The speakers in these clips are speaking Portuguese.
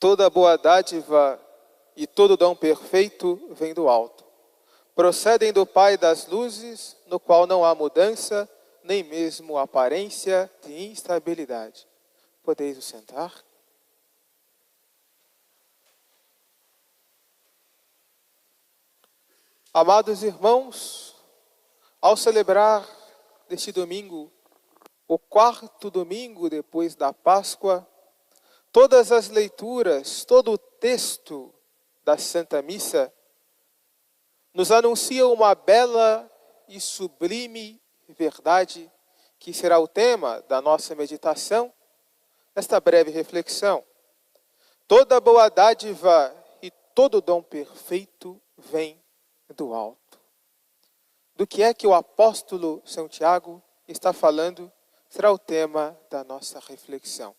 Toda boa dádiva e todo dom perfeito vem do alto. Procedem do Pai das luzes, no qual não há mudança, nem mesmo aparência de instabilidade. Podeis vos sentar? Amados irmãos, ao celebrar neste domingo, o quarto domingo depois da Páscoa, todas as leituras, todo o texto da Santa Missa nos anuncia uma bela e sublime verdade que será o tema da nossa meditação, nesta breve reflexão. Toda boa dádiva e todo dom perfeito vem do alto. Do que é que o apóstolo São Tiago está falando será o tema da nossa reflexão.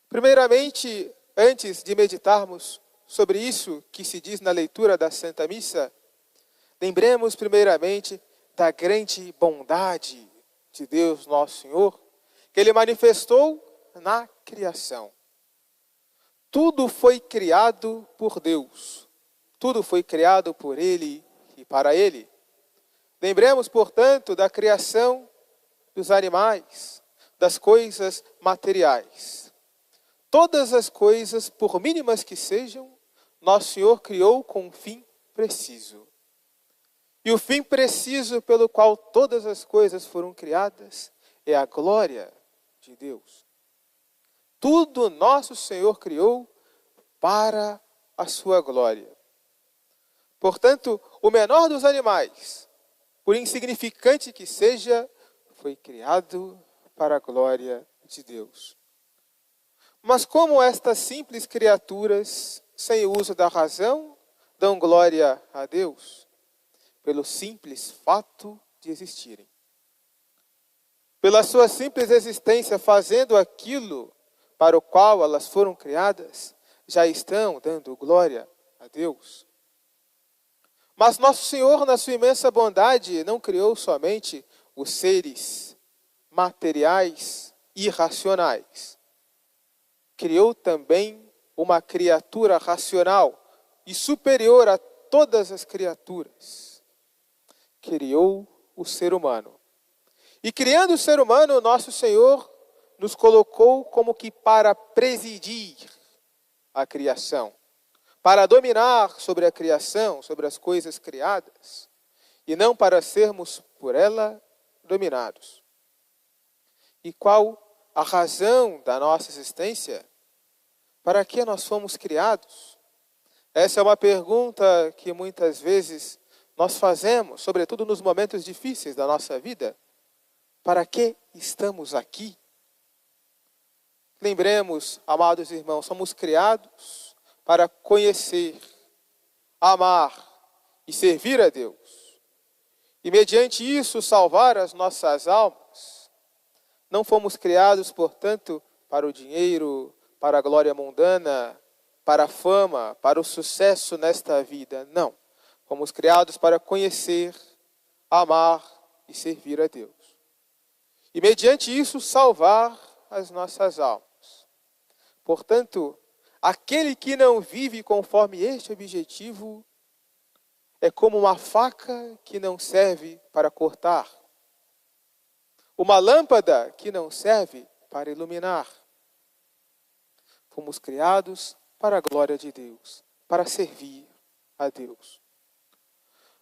Primeiramente, antes de meditarmos sobre isso que se diz na leitura da Santa Missa, lembremos primeiramente da grande bondade de Deus Nosso Senhor, que Ele manifestou na criação. Tudo foi criado por Deus, tudo foi criado por Ele e para Ele. Lembremos, portanto, da criação dos animais, das coisas materiais. Todas as coisas, por mínimas que sejam, Nosso Senhor criou com um fim preciso. E o fim preciso pelo qual todas as coisas foram criadas é a glória de Deus. Tudo Nosso Senhor criou para a sua glória. Portanto, o menor dos animais, por insignificante que seja, foi criado para a glória de Deus. Mas como estas simples criaturas, sem o uso da razão, dão glória a Deus? Pelo simples fato de existirem. Pela sua simples existência, fazendo aquilo para o qual elas foram criadas, já estão dando glória a Deus. Mas Nosso Senhor, na sua imensa bondade, não criou somente os seres materiais e racionais. Criou também uma criatura racional e superior a todas as criaturas. Criou o ser humano. E criando o ser humano, Nosso Senhor nos colocou como que para presidir a criação, para dominar sobre a criação, sobre as coisas criadas, e não para sermos por ela dominados. E qual a razão da nossa existência? Para que nós fomos criados? Essa é uma pergunta que muitas vezes nós fazemos, sobretudo nos momentos difíceis da nossa vida. Para que estamos aqui? Lembremos, amados irmãos, somos criados para conhecer, amar e servir a Deus. E mediante isso salvar as nossas almas. Não fomos criados, portanto, para o dinheiro, para a glória mundana, para a fama, para o sucesso nesta vida. Não. Fomos criados para conhecer, amar e servir a Deus. E mediante isso salvar as nossas almas. Portanto, aquele que não vive conforme este objetivo é como uma faca que não serve para cortar. Uma lâmpada que não serve para iluminar. Fomos criados para a glória de Deus, para servir a Deus.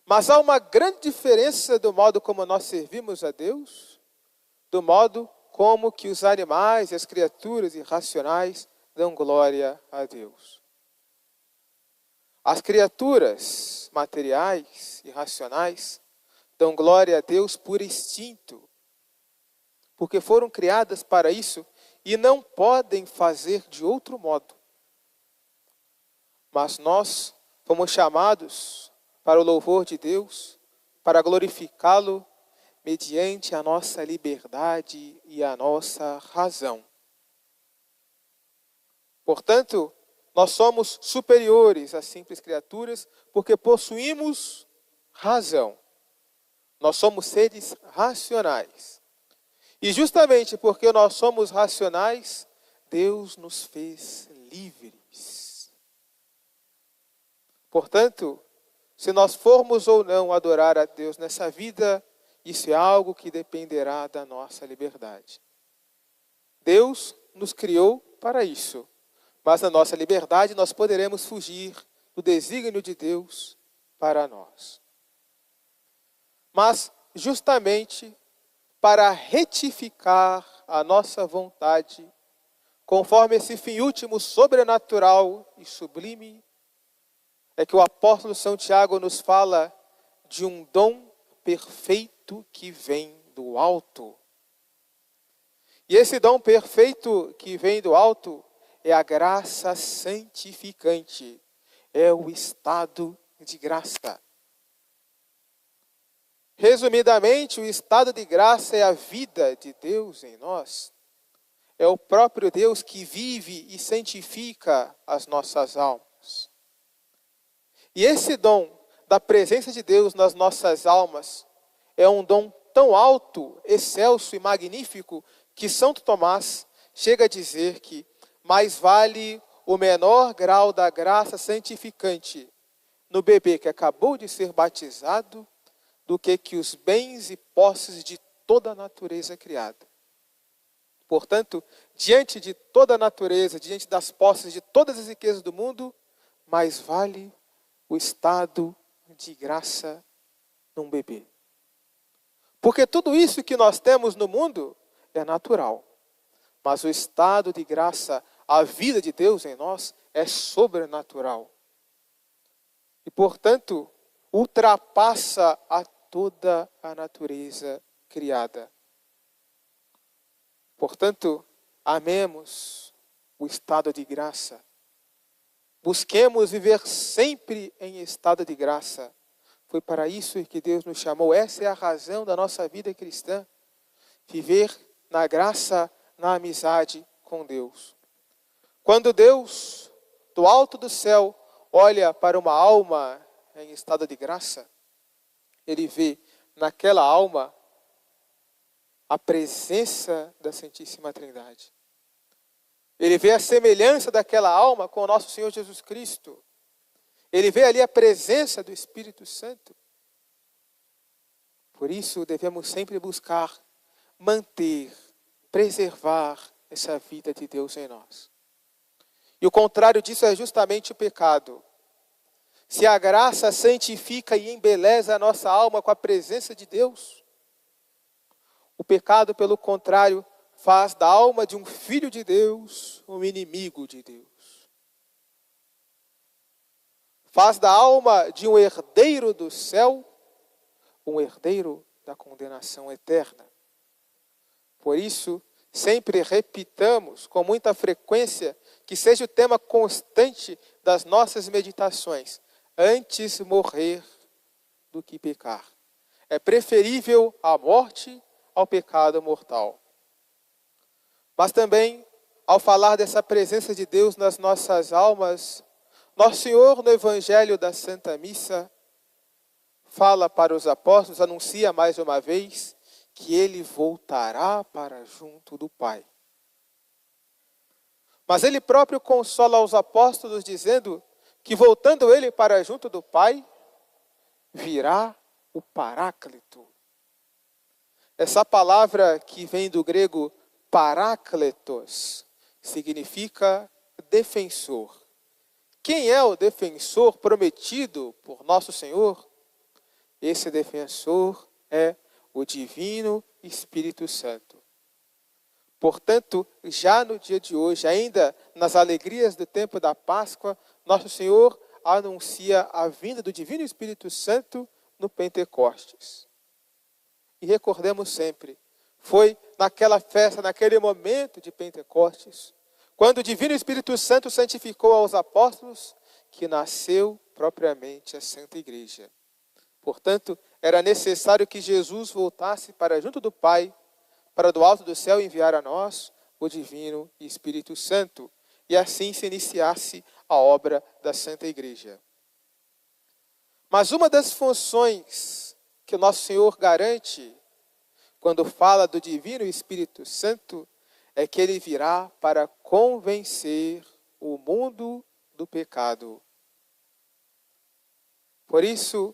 Mas há uma grande diferença do modo como nós servimos a Deus, do modo como que os animais e as criaturas irracionais dão glória a Deus. As criaturas materiais e racionais dão glória a Deus por instinto, porque foram criadas para isso e não podem fazer de outro modo. Mas nós fomos chamados para o louvor de Deus, para glorificá-lo mediante a nossa liberdade e a nossa razão. Portanto, nós somos superiores às simples criaturas porque possuímos razão. Nós somos seres racionais. E justamente porque nós somos racionais, Deus nos fez livres. Portanto, se nós formos ou não adorar a Deus nessa vida, isso é algo que dependerá da nossa liberdade. Deus nos criou para isso, mas na nossa liberdade nós poderemos fugir do desígnio de Deus para nós. Mas, justamente, para retificar a nossa vontade, conforme esse fim último sobrenatural e sublime, é que o apóstolo São Tiago nos fala de um dom perfeito que vem do alto. E esse dom perfeito que vem do alto é a graça santificante, é o estado de graça. Resumidamente, o estado de graça é a vida de Deus em nós. É o próprio Deus que vive e santifica as nossas almas. E esse dom da presença de Deus nas nossas almas é um dom tão alto, excelso e magnífico que Santo Tomás chega a dizer que mais vale o menor grau da graça santificante no bebê que acabou de ser batizado do que os bens e posses de toda a natureza criada. Portanto, diante de toda a natureza, diante das posses de todas as riquezas do mundo, mais vale o estado de graça num bebê. Porque tudo isso que nós temos no mundo é natural. Mas o estado de graça, a vida de Deus em nós, é sobrenatural. E, portanto, ultrapassa a toda a natureza criada. Portanto, amemos o estado de graça. Busquemos viver sempre em estado de graça. Foi para isso que Deus nos chamou. Essa é a razão da nossa vida cristã. Viver na graça, na amizade com Deus. Quando Deus, do alto do céu, olha para uma alma em estado de graça, Ele vê naquela alma a presença da Santíssima Trindade. Ele vê a semelhança daquela alma com o nosso Senhor Jesus Cristo. Ele vê ali a presença do Espírito Santo. Por isso devemos sempre buscar manter, preservar essa vida de Deus em nós. E o contrário disso é justamente o pecado. Se a graça santifica e embeleza a nossa alma com a presença de Deus, o pecado, pelo contrário, faz da alma de um filho de Deus um inimigo de Deus. Faz da alma de um herdeiro do céu um herdeiro da condenação eterna. Por isso, sempre repitamos com muita frequência que seja o tema constante das nossas meditações. Antes morrer do que pecar. É preferível a morte ao pecado mortal. Mas também, ao falar dessa presença de Deus nas nossas almas, Nosso Senhor, no Evangelho da Santa Missa, fala para os apóstolos, anuncia mais uma vez, que Ele voltará para junto do Pai. Mas Ele próprio consola os apóstolos dizendo que voltando Ele para junto do Pai, virá o Paráclito. Essa palavra que vem do grego parácletos significa defensor. Quem é o defensor prometido por nosso Senhor? Esse defensor é o Divino Espírito Santo. Portanto, já no dia de hoje, ainda nas alegrias do tempo da Páscoa, nosso Senhor anuncia a vinda do Divino Espírito Santo no Pentecostes. E recordemos sempre, foi naquela festa, naquele momento de Pentecostes, quando o Divino Espírito Santo santificou aos apóstolos, que nasceu propriamente a Santa Igreja. Portanto, era necessário que Jesus voltasse para junto do Pai, para do alto do céu enviar a nós o Divino Espírito Santo, e assim se iniciasse a obra da Santa Igreja. Mas uma das funções que o nosso Senhor garante, quando fala do Divino Espírito Santo, é que Ele virá para convencer o mundo do pecado. Por isso,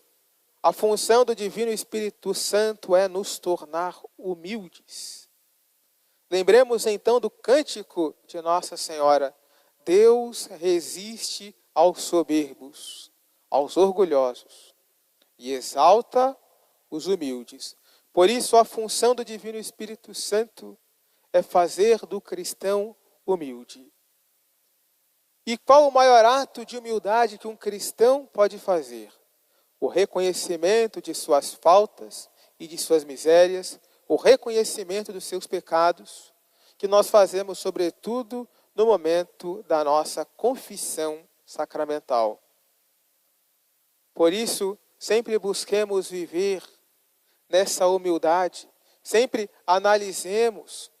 a função do Divino Espírito Santo é nos tornar humildes. Lembremos então do cântico de Nossa Senhora: Deus resiste aos soberbos, aos orgulhosos, e exalta os humildes. Por isso, a função do Divino Espírito Santo é fazer do cristão humilde. E qual o maior ato de humildade que um cristão pode fazer? O reconhecimento de suas faltas e de suas misérias, o reconhecimento dos seus pecados, que nós fazemos, sobretudo, no momento da nossa confissão sacramental. Por isso, sempre busquemos viver nessa humildade, sempre analisemos,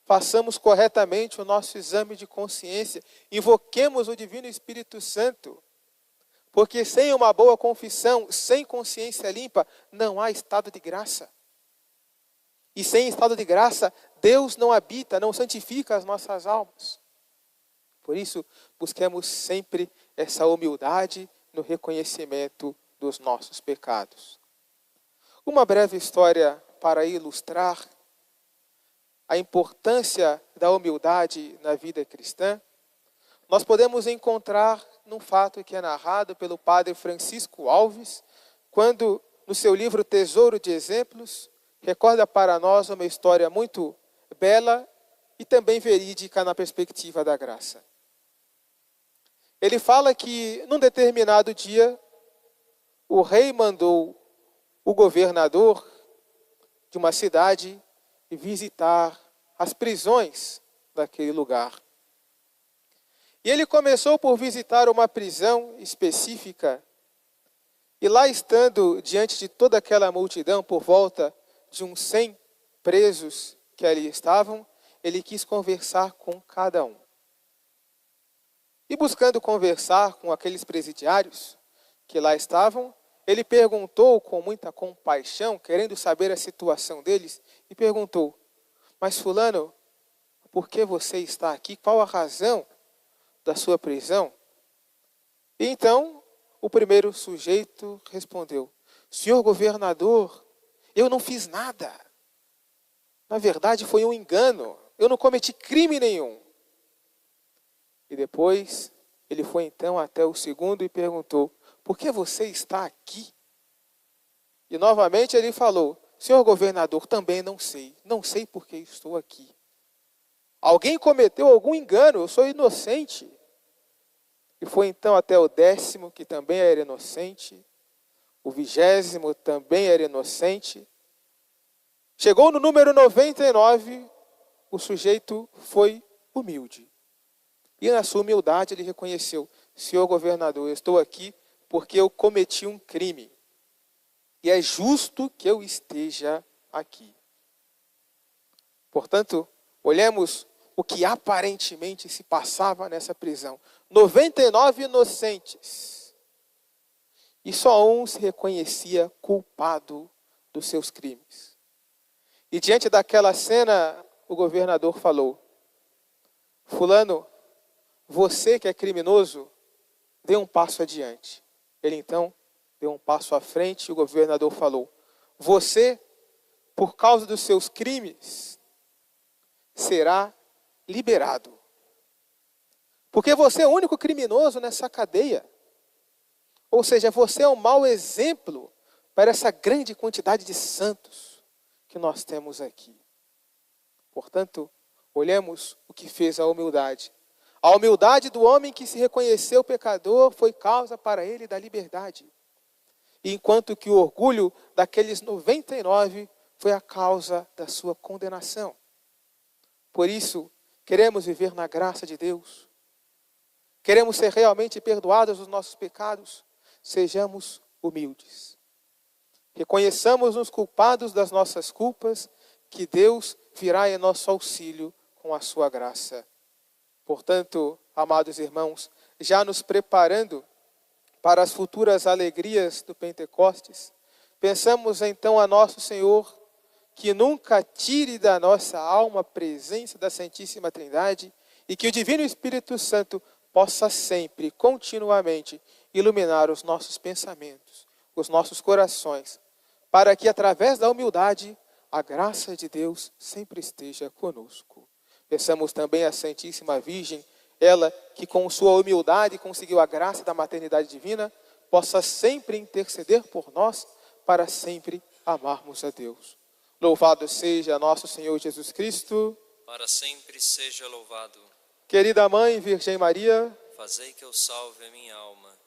façamos corretamente o nosso exame de consciência, invoquemos o Divino Espírito Santo, porque sem uma boa confissão, sem consciência limpa, não há estado de graça. E sem estado de graça, Deus não habita, não santifica as nossas almas. Por isso, busquemos sempre essa humildade no reconhecimento dos nossos pecados. Uma breve história para ilustrar a importância da humildade na vida cristã, nós podemos encontrar num fato que é narrado pelo padre Francisco Alves, quando, no seu livro Tesouro de Exemplos, recorda para nós uma história muito bela e também verídica na perspectiva da graça. Ele fala que, num determinado dia, o rei mandou o governador de uma cidade visitar as prisões daquele lugar. E ele começou por visitar uma prisão específica, e lá estando diante de toda aquela multidão, por volta de uns 100 presos que ali estavam, ele quis conversar com cada um. E buscando conversar com aqueles presidiários que lá estavam, ele perguntou com muita compaixão, querendo saber a situação deles, e perguntou: mas fulano, por que você está aqui? Qual a razão da sua prisão? E então, o primeiro sujeito respondeu: senhor governador, eu não fiz nada. Na verdade, foi um engano. Eu não cometi crime nenhum. E depois, ele foi então até o segundo e perguntou: por que você está aqui? E novamente ele falou: senhor governador, também não sei. Não sei por que estou aqui. Alguém cometeu algum engano, eu sou inocente. E foi então até o 10º, que também era inocente. O 20º também era inocente. Chegou no número 99, o sujeito foi humilde. E na sua humildade ele reconheceu: senhor governador, eu estou aqui porque eu cometi um crime. E é justo que eu esteja aqui. Portanto, olhemos o que aparentemente se passava nessa prisão. 99 inocentes. E só um se reconhecia culpado dos seus crimes. E diante daquela cena, o governador falou: fulano, você que é criminoso, dê um passo adiante. Ele então deu um passo à frente e o governador falou: você, por causa dos seus crimes, será liberado. Porque você é o único criminoso nessa cadeia. Ou seja, você é um mau exemplo para essa grande quantidade de santos que nós temos aqui. Portanto, olhemos o que fez a humildade. A humildade do homem que se reconheceu pecador foi causa para ele da liberdade. Enquanto que o orgulho daqueles 99 foi a causa da sua condenação. Por isso, queremos viver na graça de Deus. Queremos ser realmente perdoados dos nossos pecados. Sejamos humildes. Reconheçamos-nos culpados das nossas culpas, que Deus virá em nosso auxílio com a sua graça. Portanto, amados irmãos, já nos preparando para as futuras alegrias do Pentecostes, pensamos então a nosso Senhor que nunca tire da nossa alma a presença da Santíssima Trindade e que o Divino Espírito Santo possa sempre, continuamente, iluminar os nossos pensamentos, os nossos corações, para que, através da humildade, a graça de Deus sempre esteja conosco. Peçamos também à Santíssima Virgem, ela que com sua humildade conseguiu a graça da maternidade divina, possa sempre interceder por nós, para sempre amarmos a Deus. Louvado seja nosso Senhor Jesus Cristo. Para sempre seja louvado. Querida Mãe Virgem Maria, Fazei que eu salve a minha alma.